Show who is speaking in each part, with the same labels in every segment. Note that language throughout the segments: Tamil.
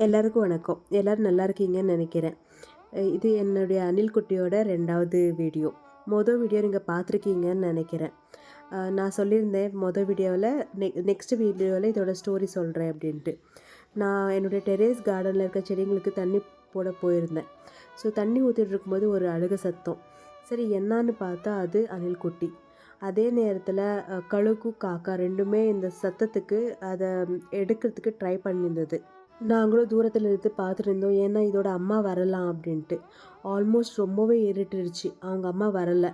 Speaker 1: எல்லாருக்கும் வணக்கம். எல்லாரும் நல்லா இருக்கீங்கன்னு நினைக்கிறேன். இது என்னுடைய அணில் குட்டியோட 2வது வீடியோ. வீடியோ நீங்க பார்த்துருக்கீங்கன்னு நினைக்கிறேன். நான் சொல்லியிருந்தேன் வீடியோவில் நெக்ஸ்ட் வீடியோவில் இதோட ஸ்டோரி சொல்கிறேன் அப்படின்ட்டு. நான் என்னுடைய டெரேஸ் கார்டனில் இருக்க செடிங்களுக்கு தண்ணி போட போயிருந்தேன். ஸோ தண்ணி ஊற்றிட்டு இருக்கும்போது ஒரு அழுகை சத்தம். சரி என்னான்னு பார்த்தா அது அணில் குட்டி. அதே நேரத்தில் கழுகு காக்கா 2மே இந்த சத்தத்துக்கு அதை எடுக்கிறதுக்கு ட்ரை பண்ணியிருந்தது. நாங்களும் தூரத்தில் இருந்து பார்த்துட்டு இருந்தோம். ஏன்னா இதோட அம்மா வரலாம் அப்படின்ட்டு. ஆல்மோஸ்ட் ரொம்பவே இருட்டிருச்சு. அவங்க அம்மா வரலை.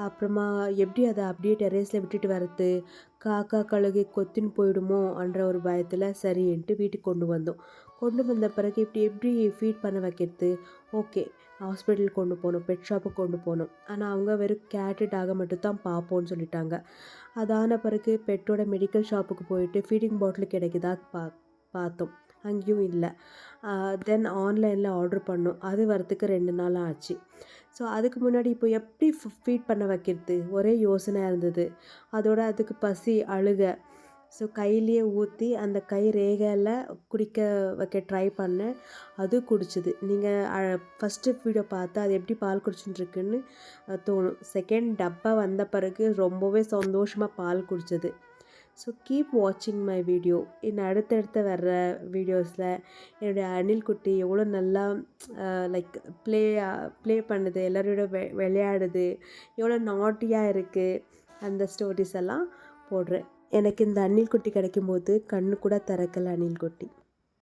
Speaker 1: அப்புறமா எப்படி அதை அப்படியே டெரேஸில் விட்டுட்டு வரது, காக்கா கழுகு கொத்தின்னு போயிடுமோன்ற ஒரு பயத்தில் சரின்ட்டு வீட்டுக்கு கொண்டு வந்தோம். கொண்டு வந்த பிறகு இப்படி எப்படி ஃபீட் பண்ண வைக்கிறது? ஓகே, ஹாஸ்பிட்டல் கொண்டு போனோம், பெட் ஷாப்புக்கு கொண்டு போனோம். ஆனால் அவங்க வெறும் கேட்டு டாகை மட்டும் தான் பார்ப்போன்னு சொல்லிட்டாங்க. அதான பிறகு பெட்டோட மெடிக்கல் ஷாப்புக்கு போயிட்டு ஃபீடிங் பாட்டில் கிடைக்குதா பார்த்தோம். அங்கேயும் இல்லை. தென் ஆன்லைனில் ஆர்டர் பண்ணோம். அது வரத்துக்கு 2 நாள் ஆச்சு. ஸோ அதுக்கு முன்னாடி இப்போ எப்படி ஃபீட் பண்ண வைக்கிறது ஒரே யோசனையாக இருந்தது. அதோட அதுக்கு பசி, அழுகை. ஸோ கையிலேயே ஊற்றி அந்த கை ரேகையில் குடிக்க வைக்க ட்ரை பண்ணேன். அது குடிச்சிது. நீங்கள் ஃபஸ்ட்டு வீடியோ பார்த்தா அது எப்படி பால் குடிச்சுட்டுருக்குன்னு தோணும். செகண்ட் டப்பா வந்த பிறகு ரொம்பவே சந்தோஷமாக பால் குடிச்சது. ஸோ கீப் வாட்சிங் மை வீடியோ. இன்னும் அடுத்தடுத்து வர்ற வீடியோஸில் என்னுடைய அணில் குட்டி எவ்வளோ நல்லா லைக் ப்ளே பண்ணுது, எல்லோரோட விளையாடுது, எவ்வளோ நாட்டியாக இருக்குது, அந்த ஸ்டோரிஸ் எல்லாம் போடுறேன். எனக்கு இந்த அணில் குட்டி கிடைக்கும்போது கண்ணு கூட திறக்கலை அணில் குட்டி.